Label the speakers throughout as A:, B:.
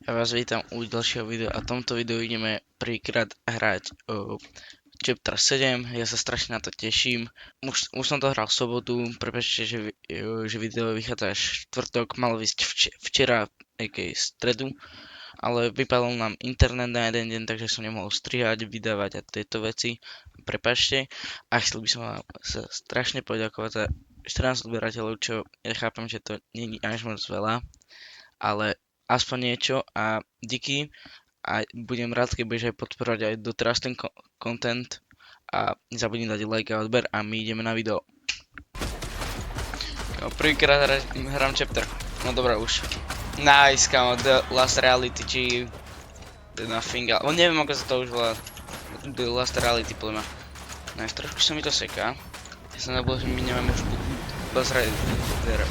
A: Ja vás vítam u ďalšieho videa a v tomto videu ideme prvýkrát hrať Chapter 7, ja sa strašne na to teším. Už som to hral v sobotu, prepáčte, že video vychádza až štvrtok, malo ísť včera, aj stredu, ale vypadol nám internet na jeden deň, takže som nemohol strihať, vydávať a tieto veci, prepáčte. A chcel by som vám sa strašne poďakovať za 14 odberateľov, čo ja chápem, že to nie je až moc veľa, ale aspoň niečo a díky a budem rád, keď budeš aj podporovať aj doteraz ten content a nezabudni dať like a odber a my ideme na video. Prvýkrát hrám chapter, no dobré už. Nice, kamo, The Last Reality, či The Nothing, ale neviem ako sa to už volá. The Last Reality, podľa mňa. Nice, trošku sa mi to seká. Ja som nebol, že my nemáme už Buzz Rider.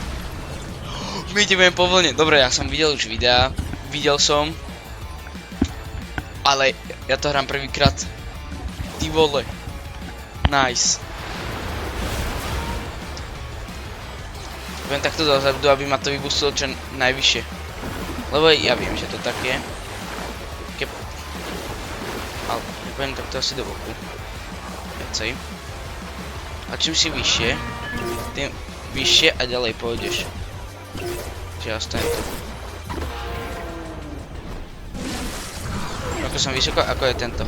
A: My ideme po vlne. Dobre, ja som videl už videa. Videl som. Ale ja to hrám prvýkrát. Ty vole. Nice. Budem takto dozadu, aby ma to vybustilo čo najvyššie. Lebo ja viem, že to tak je. Ale budem takto asi do boku. Viacej. A čím si vyššie, tým vyššie a ďalej pôjdeš. Čiže ostane tu. Ako som vysoko, ako je tento.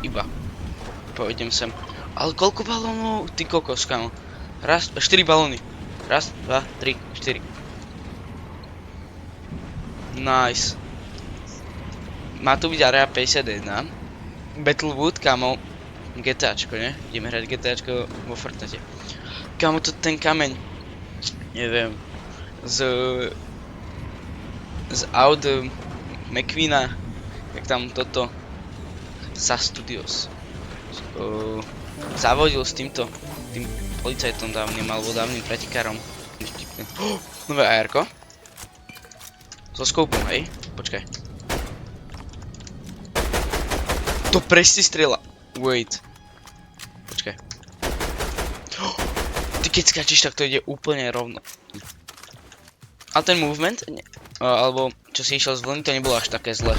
A: Iba. Pôjdem sem. Ale koľko balónov? Ty kokos, kamo. Raz, 4 balóny. Raz, 2, 3, 4. Nice. Má tu byť area 51. Battlewood, kamo. GTAčko, ne? Ideme hrať GTAčko vo Fortnite. Kamo, to ten kameň. Neviem. Z aut McQueena, jak tam toto sa Studios zavodil s tým policajtom dávnym alebo dávnym pretikárom. Nové AR-ko so skopom, hej? Počkaj. To presne strieľa. Wait. Počkaj. Ty keď skáčeš, tak to ide úplne rovno. Ale ten movement, alebo čo si išiel z vlny, to nebolo až také zle.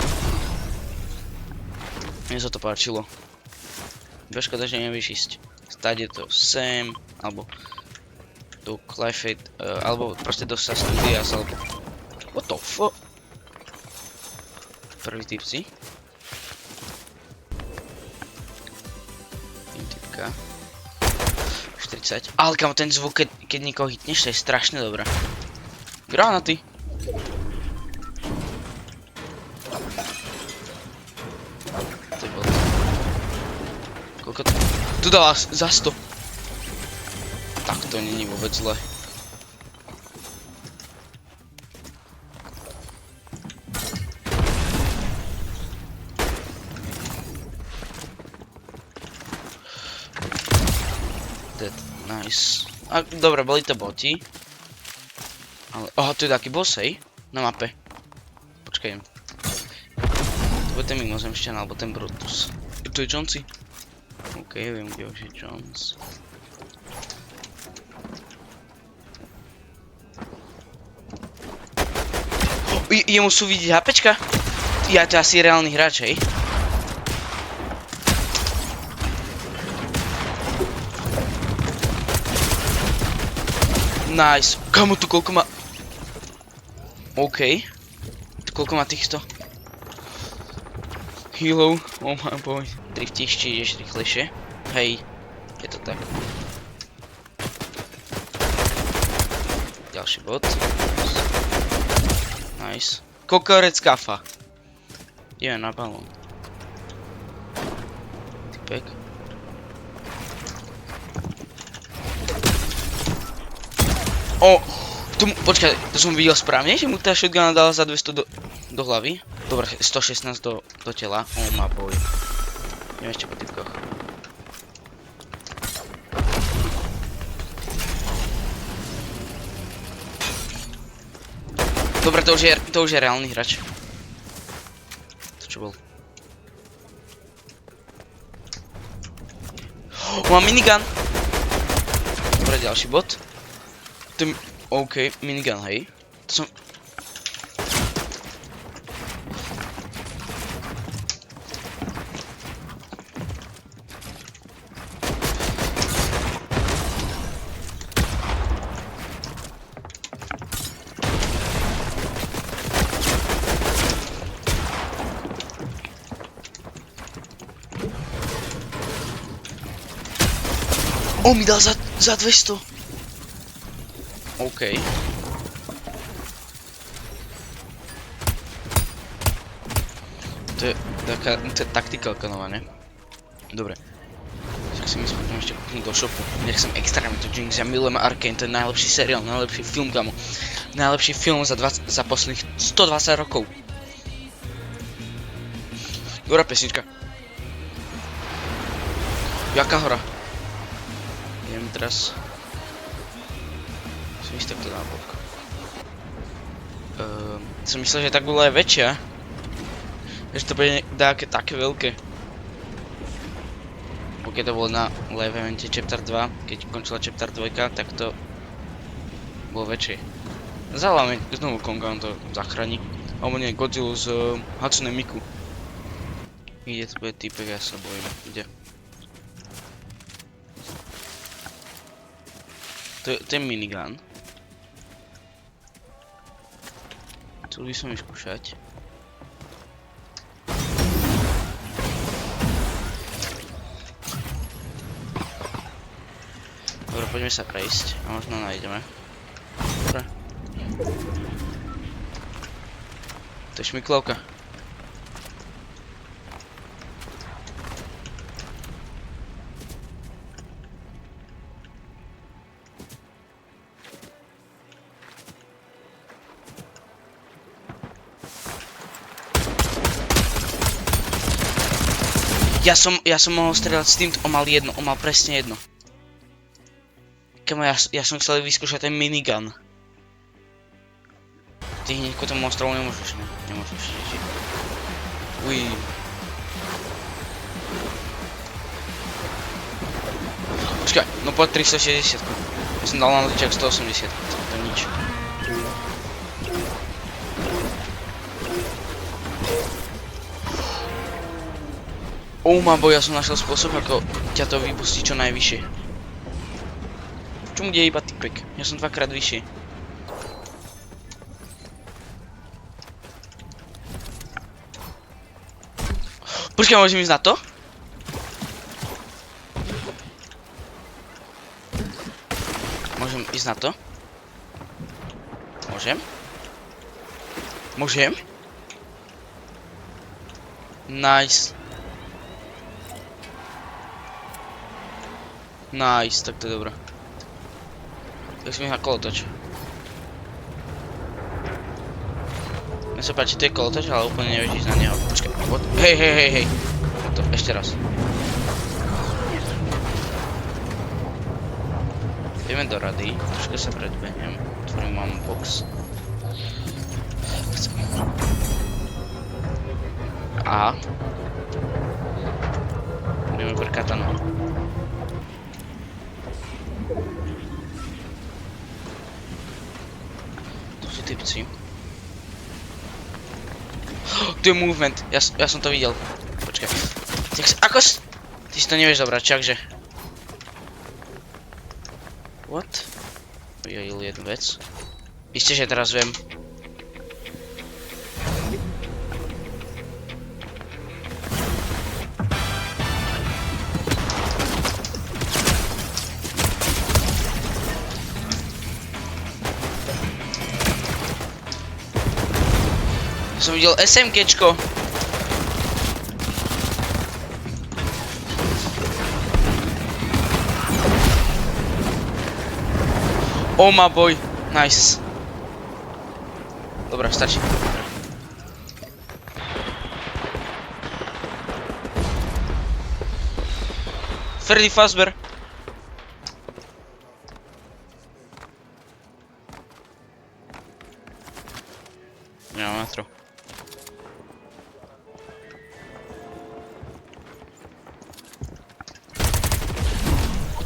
A: Mne sa to páčilo. Iba škoda, že nevieš ísť. Stade to sem, alebo do Clyfate, alebo proste do sa Studios, alebo... What the fuck? Prvý typci. Typka. 40. Ale kam ten zvuk, keď nikoho hitneš, to je strašne dobré. Granaty. Koľko to... Tu dala za 100. Tak to není vôbec zle. Dead, nice. A dobre, boli to boti. Ale, aha, tu je taký boss, hej? Na mape. Počkaj. To bude ten mimozemšťan, alebo ten Brutus. Tu je Jonesy. OK, viem, kde už je Jones. Jemu sú vidieť HPčka? Ja to asi reálny hráč, hej? Nice. Kamu tu koľko má... OK. Tu koľko má týchto? Hello, oh my boy. Driftíš, či ideš rýchlejšie? Hej, je to tak. Ďalší bod. Nice. Kokorec kafa. Ideme na balón. Typek. O! Počkaj, to som videl správne, že mu tá shotguna dala za 200 do hlavy? Dobre, 116 do tela. Oh my boy. Idem ešte po typkoch. Dobre, to už je reálny hráč. To čo bol? Mám minigun. Dobre, ďalší bod. OK, minigun, hej. To som... On mi dal za 200. OK. To je taktikalka nová, ne? Dobre. Tak si myslím, že ešte kúknúť do shopu. Nechcem extrémne to Jinx, ja milujem Arcane, to je najlepší seriál, najlepší film, kamo. Najlepší film za posledných 120 rokov. Dobrá pesnička. Jaká hora? Idem teraz... Som ísť takto na bok. Som myslel, že tak bola aj väčšia. Že to bude také veľké. Pokiaľ to bolo na Live Evente Chapter 2, keď končila Chapter 2, tak to bolo väčšie. Zavoláme znovu Konga, on to zachráni. Alebo nie, Godzilla z Hatsune Miku. Ide, to bude týpek, ja sa bojím. Ide. To je minigun. Chcel by som vyskúšať. Dobre, poďme sa prejsť a možno nájdeme. Dobre. To je šmiklovka. Ja som mohol strieľať s týmto, on mal presne jedno. Kamo, ja som chcel vyskúšať ten minigun. Ty hneď ku tomu ostrovu nemôžeš, ne? Nemôžeš, ježi. Uj. Počkaj, no poď 360. Ja som dal na ličák 180, to nič. Oh mabo, ja som našiel spôsob, ako ťa to vypustí čo najvyššie. Čomu je iba typek? Ja som dvakrát vyššie. Počkaj, môžem ísť na to? Môžem ísť na to? Môžem? Môžem? Nice. Nice, tak to je dobré. Tak som ich na kolotoč. Mne sa páči, to je kolotoč, ale úplne nevieš ísť na neho. Počkaj, hej. To, ešte raz. Ideme do rady, troška sa predbehnem. Otvorím mám box. A. Ideme pre katanu. Typci. Tu je movement, ja som to videl. Počkaj. Ako si... Ty si to nevieš zobrať, čakže. What? Vyhodil jednu vec. Isté, že teraz viem. Som videl SMGčko. Oh my boy, nice. Dobre, stačí. Freddy Fazbear. Nemám natro.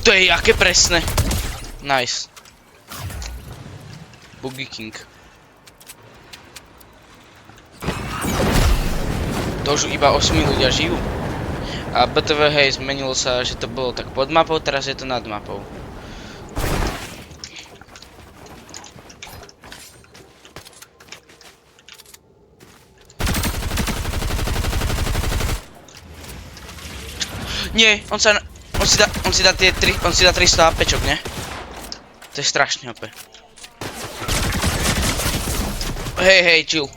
A: To je jaké presné. Nice. Boogie King. To už iba 8 ľudia žijú. A BTV, hej, zmenilo sa, že to bolo tak pod mapou, teraz je to nad mapou. Nie, on sa... On si dá 300 APčok, ne? To je strašne OP. Hej, chill.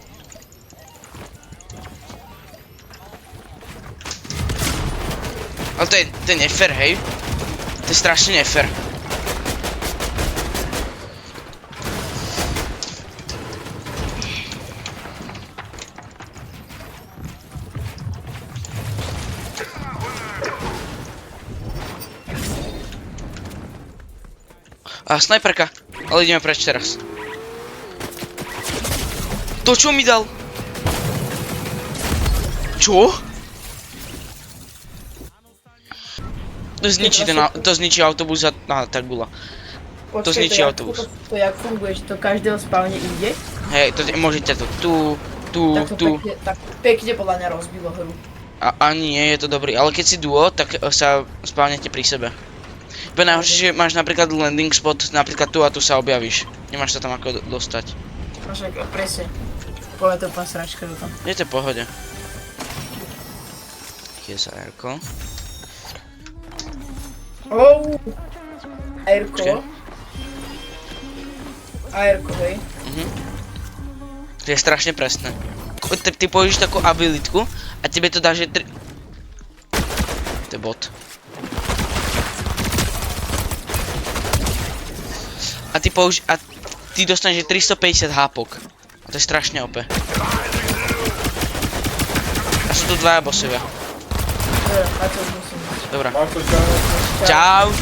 A: Ale to je nefér, hej? To je strašne nefér. A snajperka, ale ideme preč teraz. To čo mi dal? Čo? To zničí autobus a tak bola. To zničí autobus.
B: To jak funguje, že to každého spávne ide?
A: Hej, to môžete to tu.
B: Tak pekne podľa mňa rozbilo hru.
A: A nie, je to dobrý, ale keď si duo, tak sa spávnete pri sebe. Iba najhoršie, že máš napríklad landing spot, napríklad tu a tu sa objavíš. Nemáš sa tam ako dostať.
B: Máš presne. Povie to úplne sračka do tam.
A: Je to v pohode. Je za airko.
B: Airko. Airko, hej.
A: To je strašne presné. Ty použiješ takú abilitku a tebe to dá, že To je bot. A ty dostaneš 350 hápok. A to je strašne OP. A sú tu dvaja bossovia. Dobrá. Čau.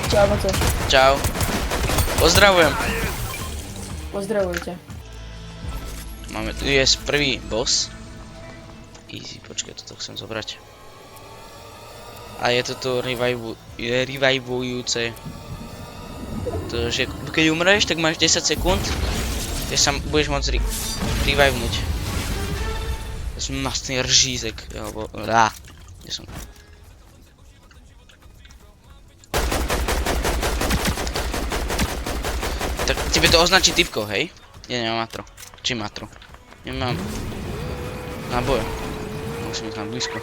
B: Čau, Mato.
A: Čau. Pozdravujem.
B: Pozdravujte.
A: Máme tu je prvý boss. Easy, počkaj, toto chcem zobrať. A je toto revivujúce. To, že keď umreš, tak máš 10 sekúnd, kde sa budeš môcť revivenúť. To som mastný ržízek, alebo kde som? Tak tebe to označí typko, hej? Ja nemám matro. Či matro? Nemám náboje. Musím ísť tam blízko.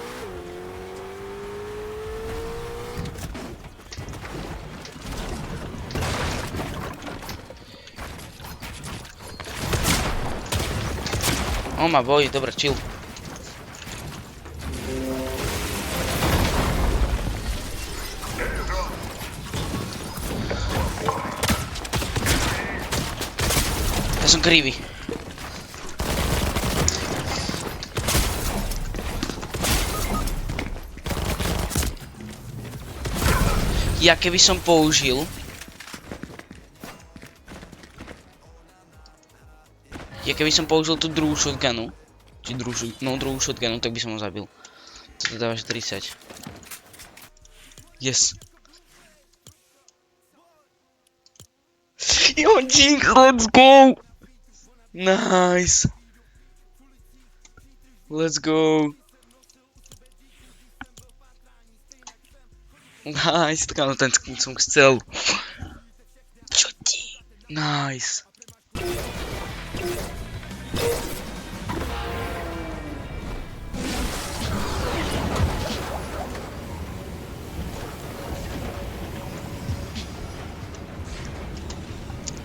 A: On má boj, dobre, chill. Ja som krivý. Ja keby som použil tú druhú shotgunu, druhú shotgunu, tak by som ho zabil. Toto dávaš 30. Yes. Jončík, let's go! Nice. Let's go. Nice, tak áno, ten som chcel. Čo ti? Nice.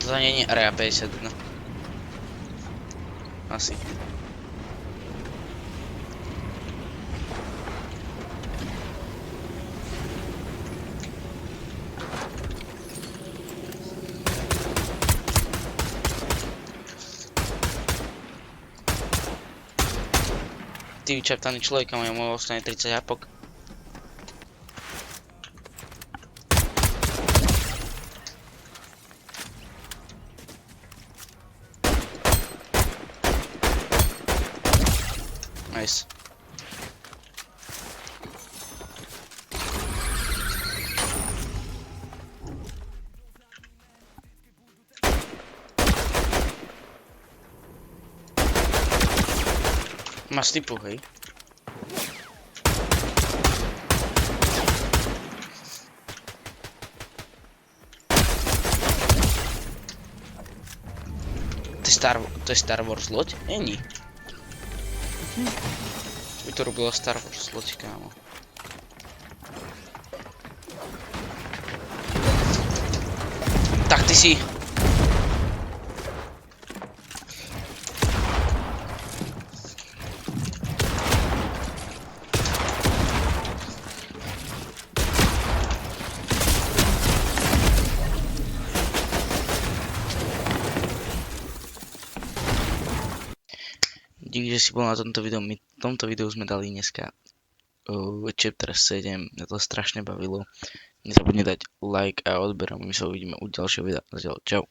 A: To nie je Area 51. Asi. Ty vyčertaný človek, a môj ostane 30 hapok. Nice. Máš typu, hej? To je Star Wars loď? Není. ktorú bolo Star Wars loď, kámo. Tak ty si. Díky, že si bol na tomto videu. My v tomto videu sme dali dneska chapter 7. Mňa to strašne bavilo. Nezabudni dať like a odber a my sa uvidíme u ďalšieho videa. Zatiaľ, čau.